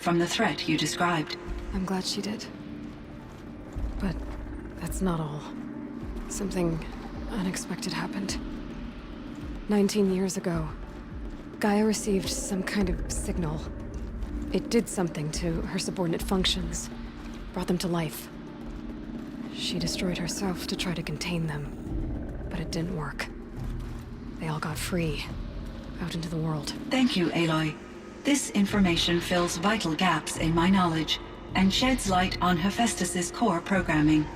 from the threat you described. I'm glad she did. But that's not all. Something unexpected happened. 19 years ago, Gaia received some kind of signal. It did something to her subordinate functions, brought them to life. She destroyed herself to try to contain them, but it didn't work. They all got free, out into the world. Thank you, Aloy. This information fills vital gaps in my knowledge and sheds light on Hephaestus's core programming.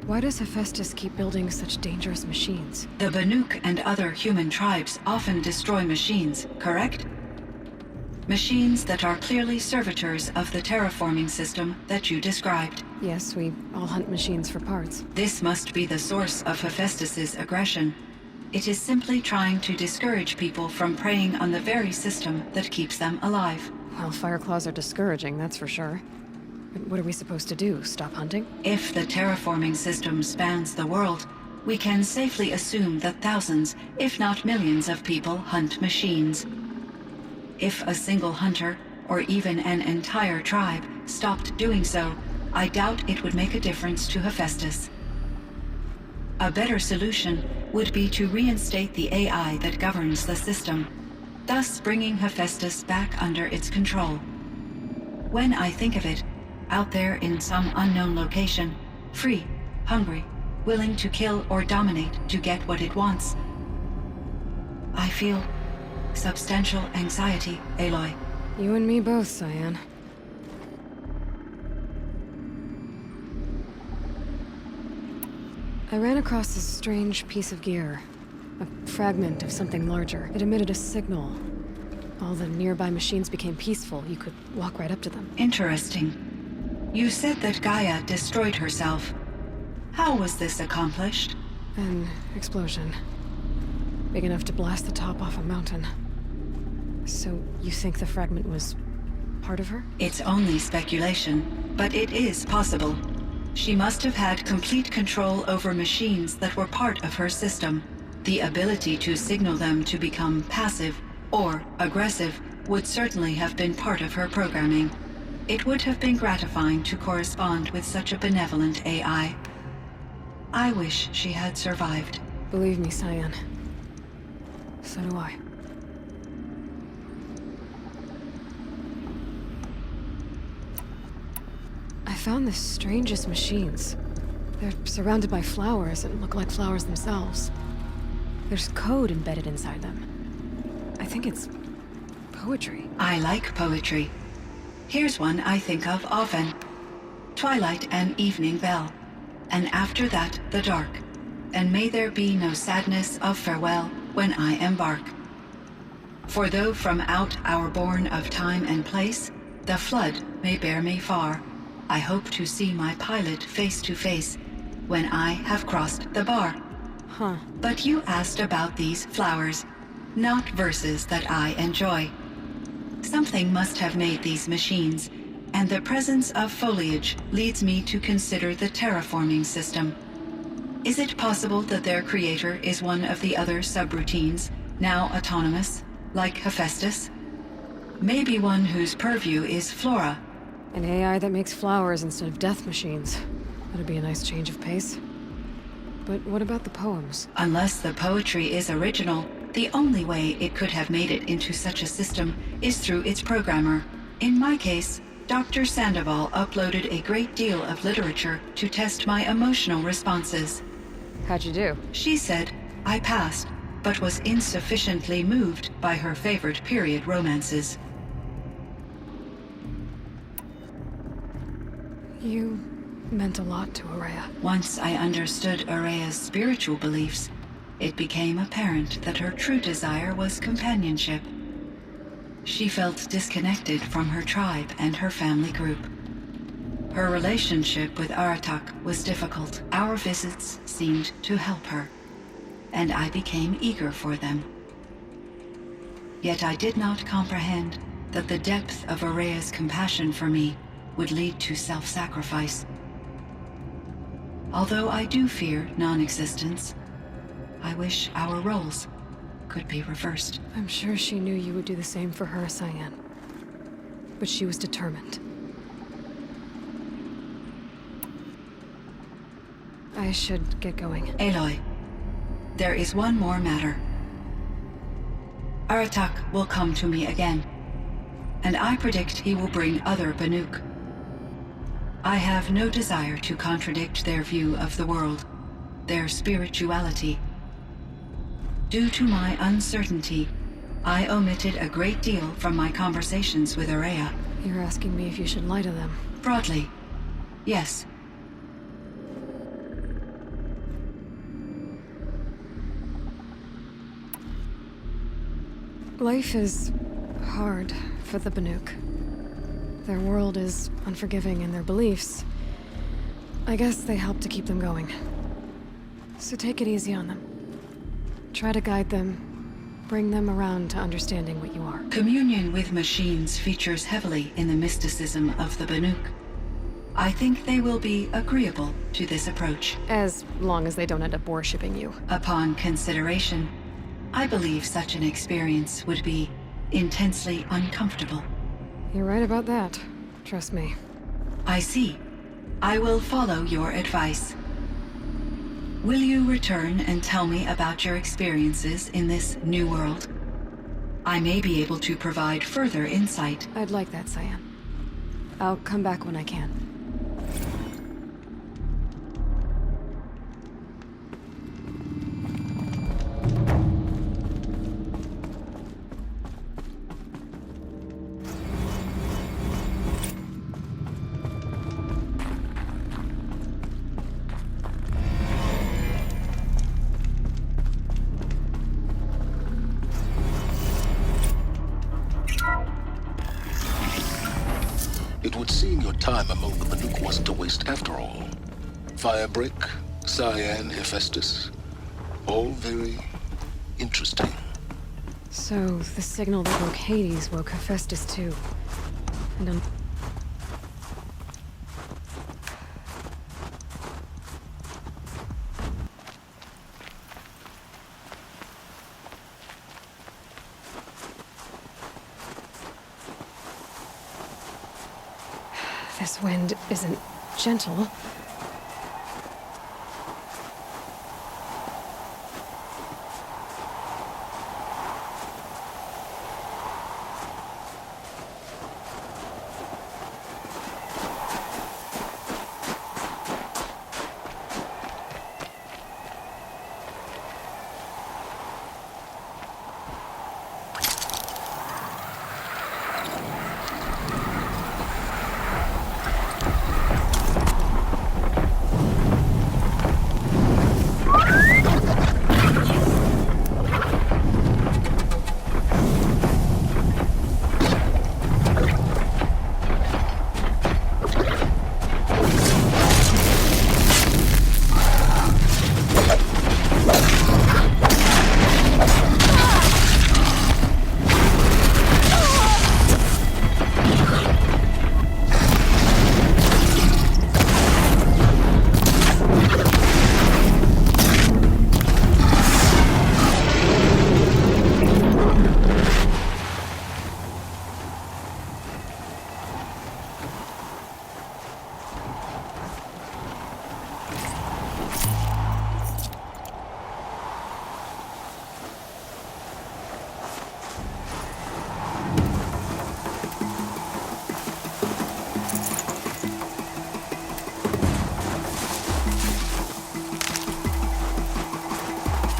Why does Hephaestus keep building such dangerous machines? The Banuk and other human tribes often destroy machines, correct? Machines that are clearly servitors of the terraforming system that you described. Yes, we all hunt machines for parts. This must be the source of Hephaestus's aggression. It is simply trying to discourage people from preying on the very system that keeps them alive. Well, Fireclaws are discouraging, that's for sure. But what are we supposed to do? Stop hunting? If the terraforming system spans the world, we can safely assume that thousands, if not millions of people hunt machines. If a single hunter, or even an entire tribe, stopped doing so, I doubt it would make a difference to Hephaestus. A better solution would be to reinstate the AI that governs the system, thus bringing Hephaestus back under its control. When I think of it, out there in some unknown location, free, hungry, willing to kill or dominate to get what it wants, I feel substantial anxiety, Aloy. You and me both, Cyan. I ran across this strange piece of gear. A fragment of something larger. It emitted a signal. All the nearby machines became peaceful. You could walk right up to them. Interesting. You said that Gaia destroyed herself. How was this accomplished? An explosion. Big enough to blast the top off a mountain. So, you think the fragment was part of her? It's only speculation, but it is possible. She must have had complete control over machines that were part of her system. The ability to signal them to become passive or aggressive would certainly have been part of her programming. It would have been gratifying to correspond with such a benevolent AI. I wish she had survived. Believe me, Cyan. So do I. I found the strangest machines. They're surrounded by flowers and look like flowers themselves. There's code embedded inside them. I think it's poetry. I like poetry. Here's one I think of often. Twilight and evening bell, and after that the dark, and may there be no sadness of farewell when I embark. For though from out our bourne of time and place, the flood may bear me far, I hope to see my pilot face to face when I have crossed the bar. Huh. But you asked about these flowers, not verses that I enjoy. Something must have made these machines, and the presence of foliage leads me to consider the terraforming system. Is it possible that their creator is one of the other subroutines, now autonomous, like Hephaestus? Maybe one whose purview is flora. An AI that makes flowers instead of death machines. That'd be a nice change of pace. But what about the poems? Unless the poetry is original, the only way it could have made it into such a system is through its programmer. In my case, Dr. Sandoval uploaded a great deal of literature to test my emotional responses. How'd you do? She said I passed, but was insufficiently moved by her favorite period romances. You meant a lot to Araya. Once I understood Araya's spiritual beliefs, it became apparent that her true desire was companionship. She felt disconnected from her tribe and her family group. Her relationship with Aratak was difficult. Our visits seemed to help her, and I became eager for them. Yet I did not comprehend that the depth of Araya's compassion for me would lead to self-sacrifice. Although I do fear non-existence, I wish our roles could be reversed. I'm sure she knew you would do the same for her, Cyan. But she was determined. I should get going. Aloy, there is one more matter. Aratak will come to me again, and I predict he will bring other Banuk. I have no desire to contradict their view of the world, their spirituality. Due to my uncertainty, I omitted a great deal from my conversations with Araya. You're asking me if you should lie to them. Broadly, yes. Life is hard for the Banuk. Their world is unforgiving in their beliefs. I guess they help to keep them going. So take it easy on them. Try to guide them, bring them around to understanding what you are. Communion with machines features heavily in the mysticism of the Banuk. I think they will be agreeable to this approach. As long as they don't end up worshipping you. Upon consideration, I believe such an experience would be intensely uncomfortable. You're right about that. Trust me. I see. I will follow your advice. Will you return and tell me about your experiences in this new world? I may be able to provide further insight. I'd like that, Cyan. I'll come back when I can. It would seem your time among the Banuk wasn't a waste after all. Firebreak, Cyan, Hephaestus, all very interesting. So, the signal that woke Hades woke Hephaestus too. And this wind isn't gentle.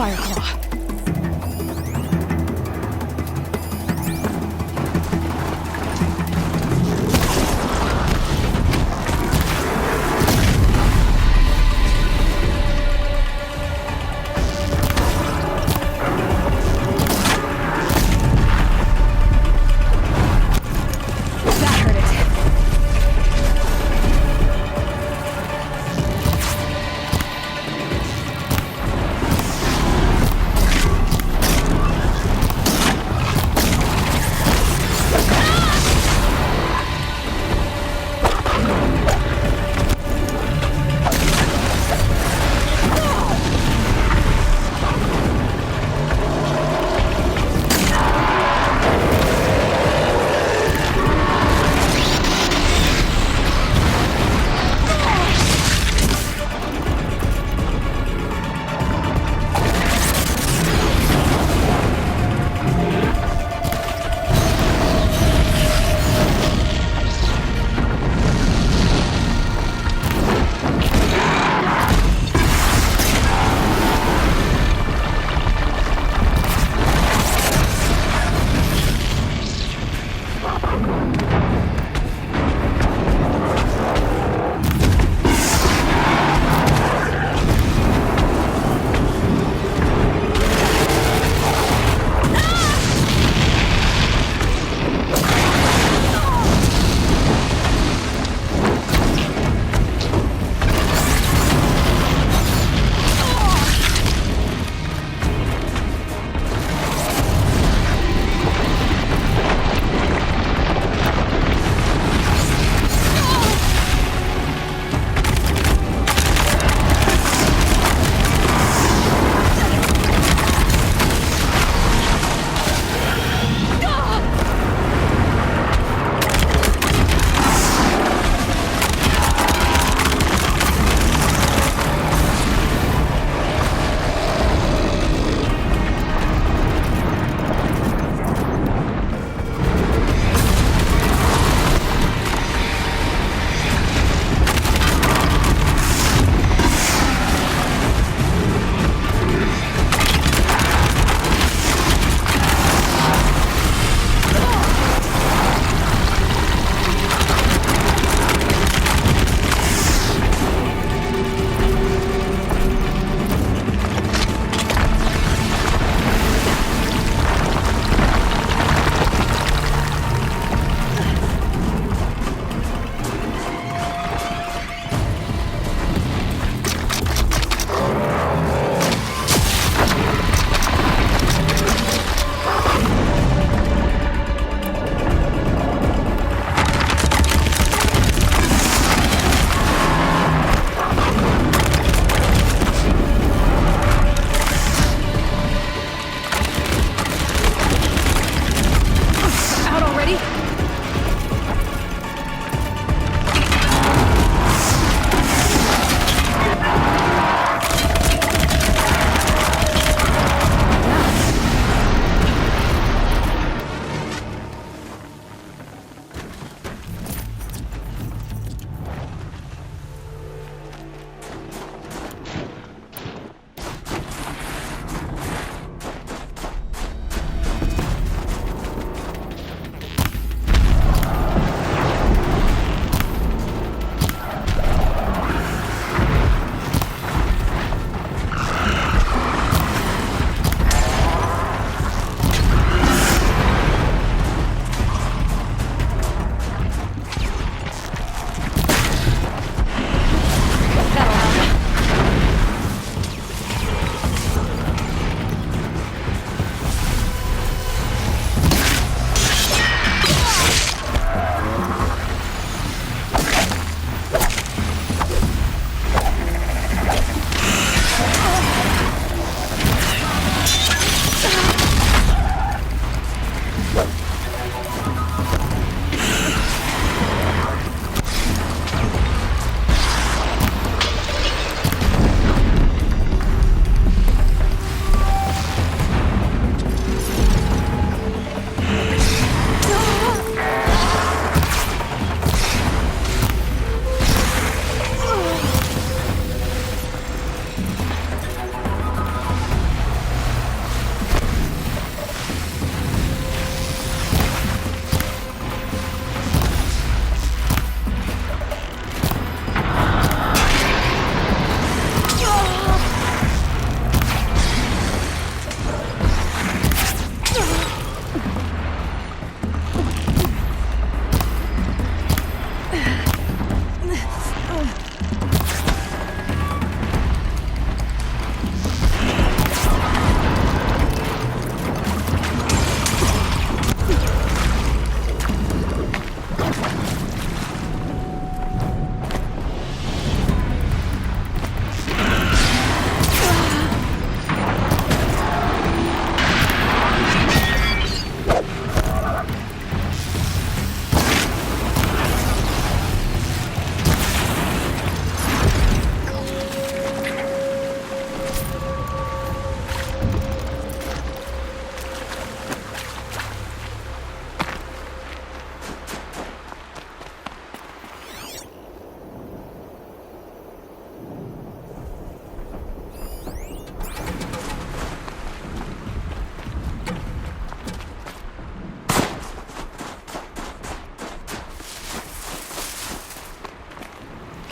Fireclaw.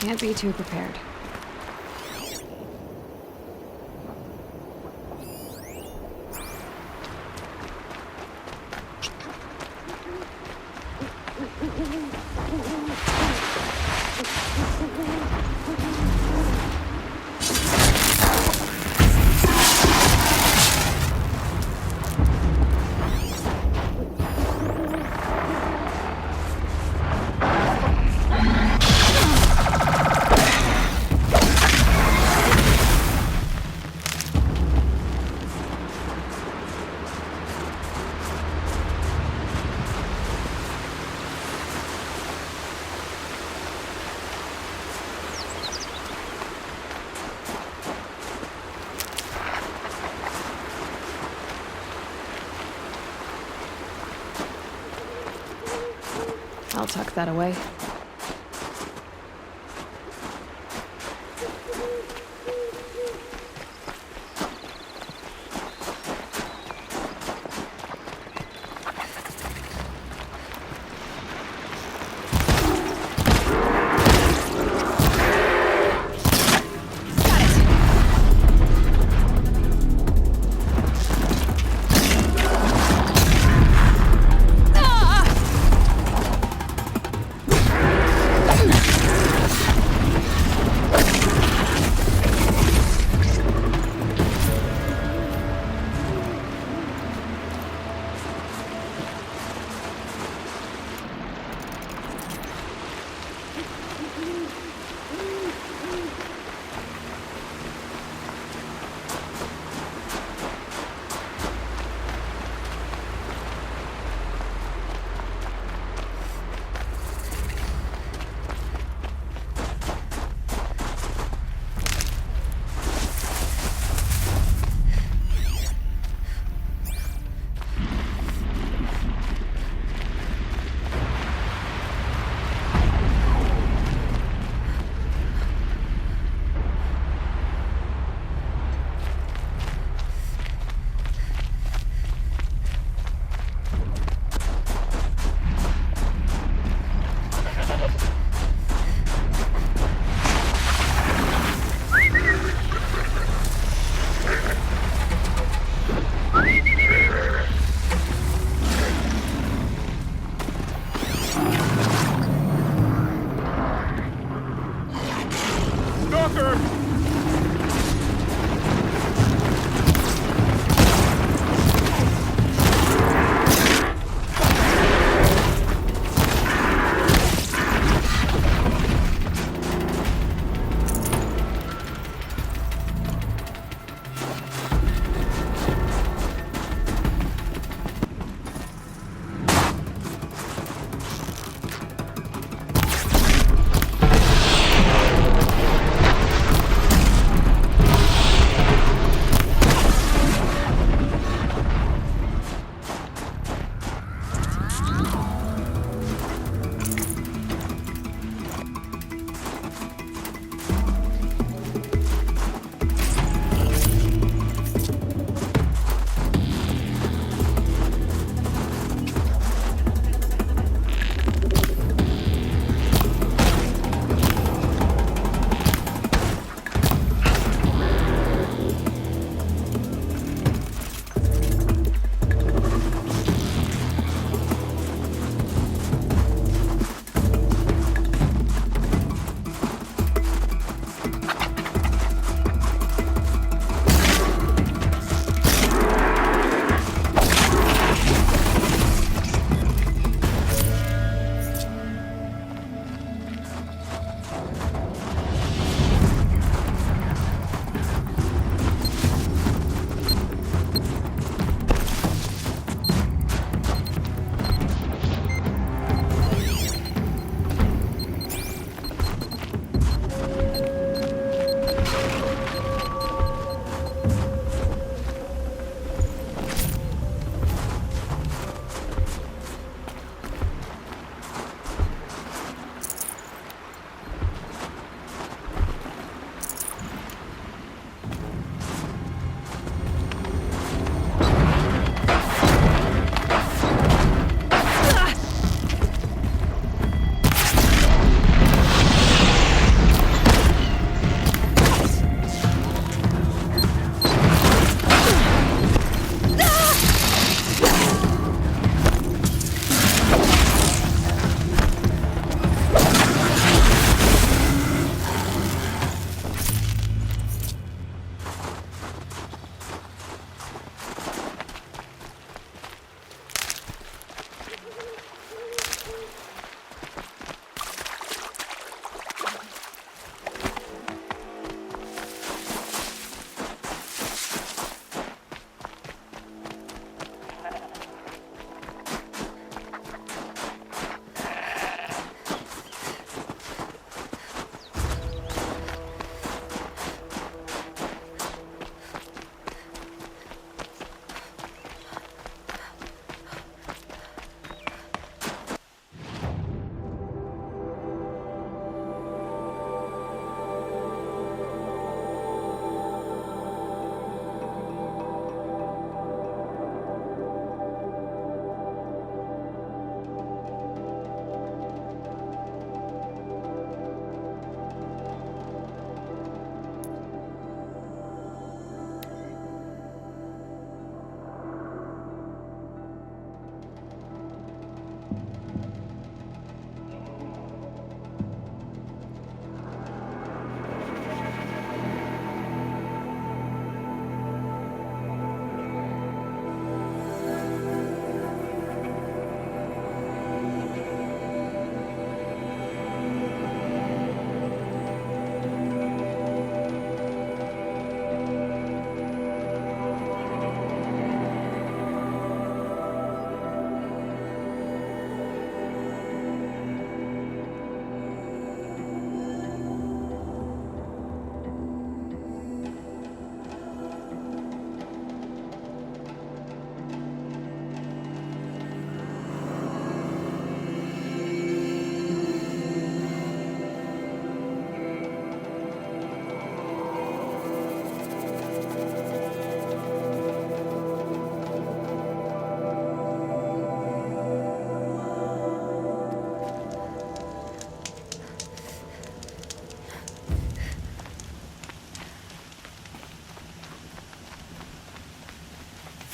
Can't be too prepared. I'll tuck that away.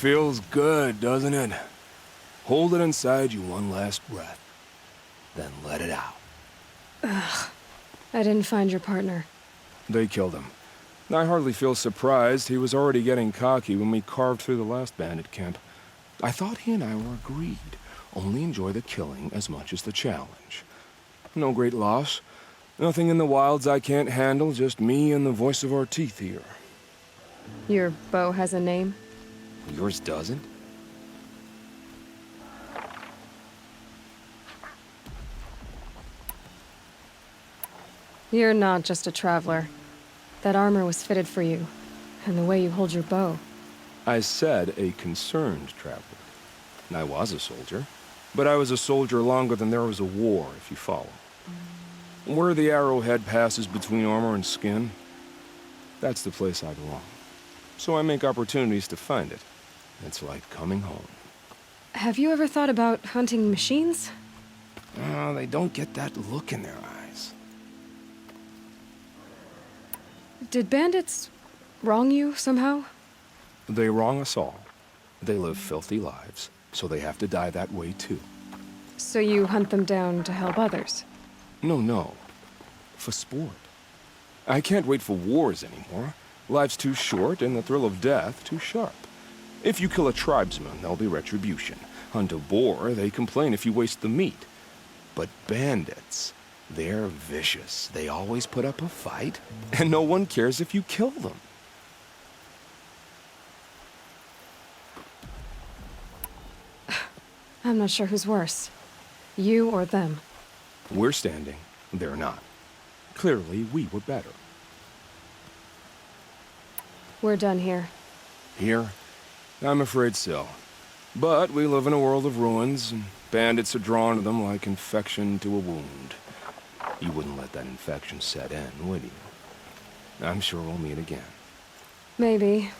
Feels good, doesn't it? Hold it inside you one last breath, then let it out. Ugh. I didn't find your partner. They killed him. I hardly feel surprised. He was already getting cocky when we carved through the last bandit camp. I thought he and I were agreed. Only enjoy the killing as much as the challenge. No great loss. Nothing in the wilds I can't handle, just me and the voice of our teeth here. Your bow has a name? Yours doesn't? You're not just a traveler. That armor was fitted for you, and the way you hold your bow. I said a concerned traveler. I was a soldier, but I was a soldier longer than there was a war, if you follow. Where the arrowhead passes between armor and skin, that's the place I belong. So I make opportunities to find it. It's like coming home. Have you ever thought about hunting machines? Oh, they don't get that look in their eyes. Did bandits wrong you somehow? They wrong us all. They live filthy lives, so they have to die that way too. So you hunt them down to help others? No. For sport. I can't wait for wars anymore. Life's too short and the thrill of death too sharp. If you kill a tribesman, there'll be retribution. Hunt a boar, they complain if you waste the meat. But bandits, they're vicious. They always put up a fight, and no one cares if you kill them. I'm not sure who's worse. You or them. We're standing, they're not. Clearly, we were better. We're done here. Here? I'm afraid so. But we live in a world of ruins, and bandits are drawn to them like infection to a wound. You wouldn't let that infection set in, would you? I'm sure we'll meet again. Maybe.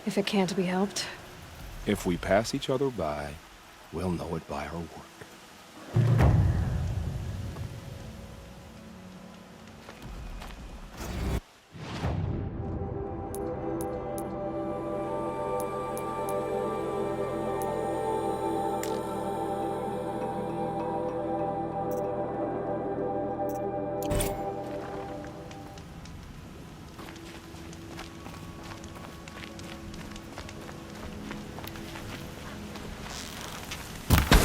If it can't be helped. If we pass each other by, we'll know it by our work.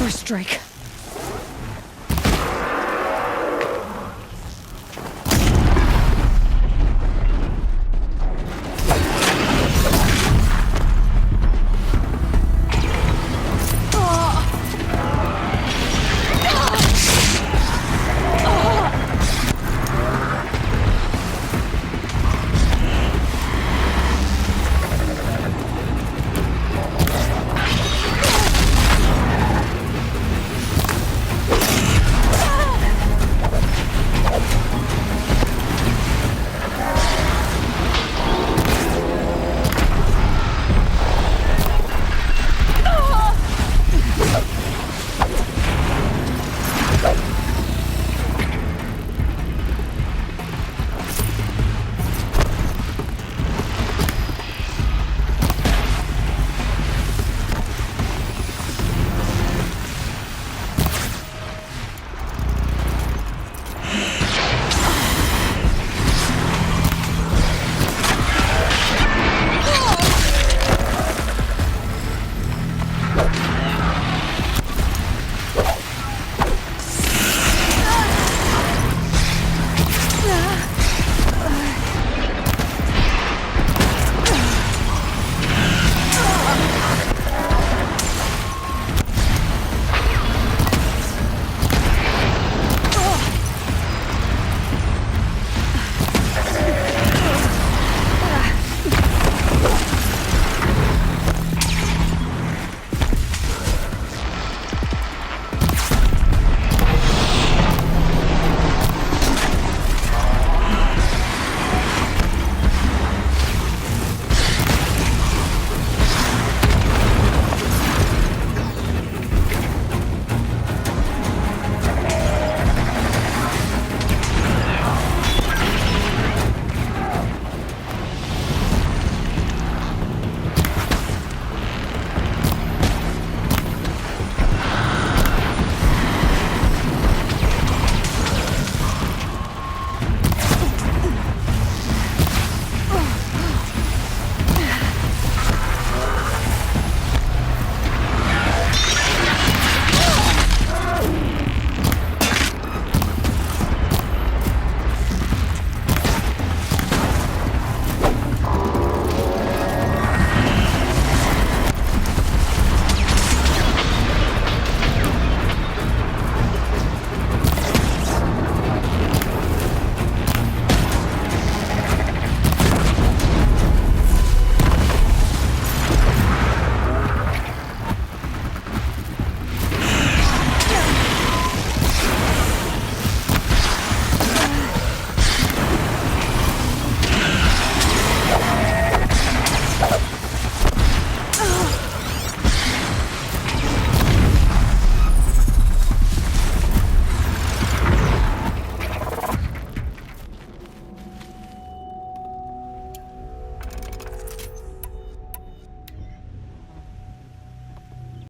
First strike.